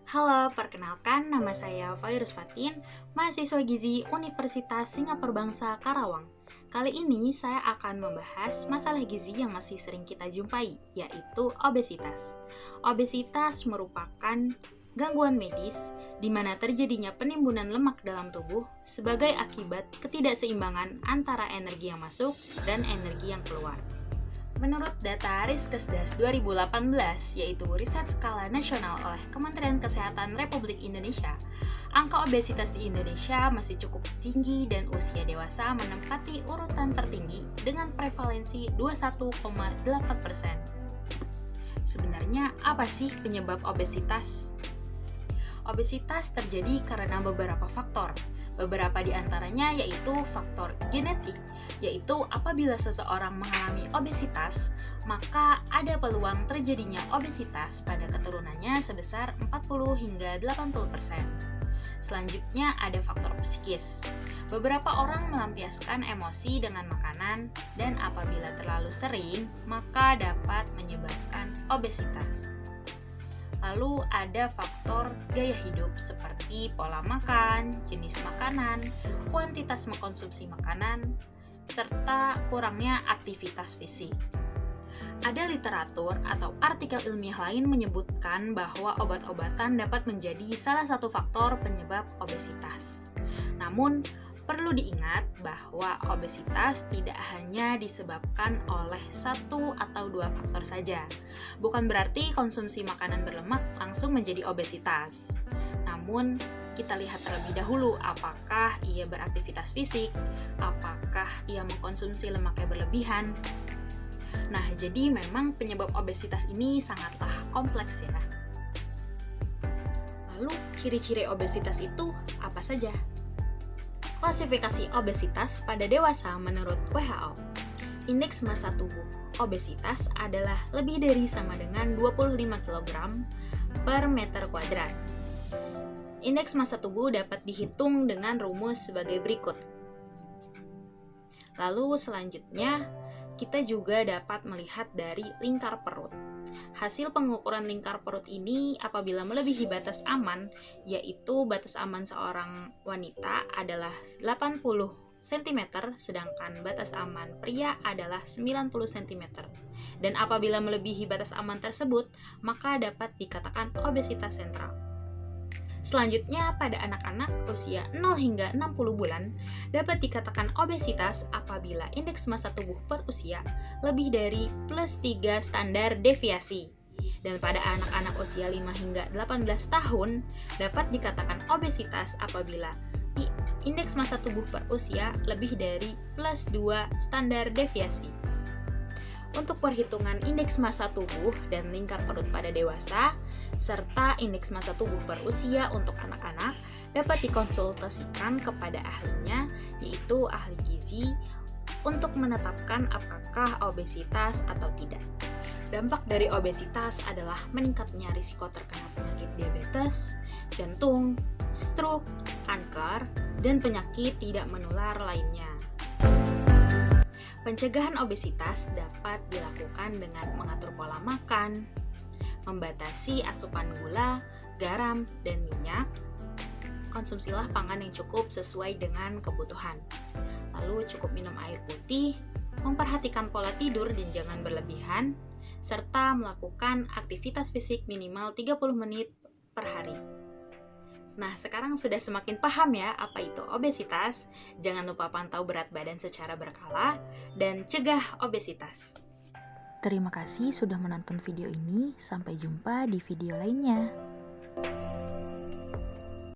Halo, perkenalkan nama saya Fairuz Fatin, mahasiswa gizi Universitas Singapura Bangsa Karawang. Kali ini saya akan membahas masalah gizi yang masih sering kita jumpai, yaitu obesitas. Obesitas merupakan gangguan medis di mana terjadinya penimbunan lemak dalam tubuh sebagai akibat ketidakseimbangan antara energi yang masuk dan energi yang keluar. Menurut data Riskesdas 2018, yaitu riset skala nasional oleh Kementerian Kesehatan Republik Indonesia, angka obesitas di Indonesia masih cukup tinggi dan usia dewasa menempati urutan tertinggi dengan prevalensi 21,8%. Sebenarnya apa sih penyebab obesitas? Obesitas terjadi karena beberapa faktor. Beberapa di antaranya yaitu faktor genetik, yaitu apabila seseorang mengalami obesitas, maka ada peluang terjadinya obesitas pada keturunannya sebesar 40 hingga 80%. Selanjutnya ada faktor psikis. Beberapa orang melampiaskan emosi dengan makanan dan apabila terlalu sering, maka dapat menyebabkan obesitas. Lalu ada faktor gaya hidup seperti pola makan, jenis makanan, kuantitas mengkonsumsi makanan, serta kurangnya aktivitas fisik. Ada literatur atau artikel ilmiah lain menyebutkan bahwa obat-obatan dapat menjadi salah satu faktor penyebab obesitas. Namun, perlu diingat bahwa obesitas tidak hanya disebabkan oleh satu atau dua faktor saja. Bukan berarti konsumsi makanan berlemak langsung menjadi obesitas. Namun, kita lihat terlebih dahulu apakah ia beraktivitas fisik, apakah ia mengkonsumsi lemaknya berlebihan. Nah, jadi memang penyebab obesitas ini sangatlah kompleks ya. Lalu, ciri-ciri obesitas itu apa saja? Klasifikasi obesitas pada dewasa menurut WHO. Indeks massa tubuh obesitas adalah lebih dari sama dengan 25 kg per meter kuadrat. Indeks massa tubuh dapat dihitung dengan rumus sebagai berikut. Lalu selanjutnya, kita juga dapat melihat dari lingkar perut. Hasil pengukuran lingkar perut ini apabila melebihi batas aman, yaitu batas aman seorang wanita adalah 80 cm, sedangkan batas aman pria adalah 90 cm. Dan apabila melebihi batas aman tersebut, maka dapat dikatakan obesitas sentral. Selanjutnya, pada anak-anak usia 0 hingga 60 bulan, dapat dikatakan obesitas apabila indeks massa tubuh per usia lebih dari +3 standar deviasi. Dan pada anak-anak usia 5 hingga 18 tahun, dapat dikatakan obesitas apabila indeks massa tubuh per usia lebih dari +2 standar deviasi. Untuk perhitungan indeks massa tubuh dan lingkar perut pada dewasa, serta indeks massa tubuh per usia untuk anak-anak dapat dikonsultasikan kepada ahlinya, yaitu ahli gizi, untuk menetapkan apakah obesitas atau tidak. Dampak dari obesitas adalah meningkatnya risiko terkena penyakit diabetes, jantung, stroke, kanker, dan penyakit tidak menular lainnya. Pencegahan obesitas dapat dilakukan dengan mengatur pola makan, membatasi asupan gula, garam, dan minyak. Konsumsilah pangan yang cukup sesuai dengan kebutuhan. Lalu cukup minum air putih, memperhatikan pola tidur dan jangan berlebihan, serta melakukan aktivitas fisik minimal 30 menit per hari. Nah, sekarang sudah semakin paham ya apa itu obesitas. Jangan lupa pantau berat badan secara berkala dan cegah obesitas. Terima kasih sudah menonton video ini. Sampai jumpa di video lainnya.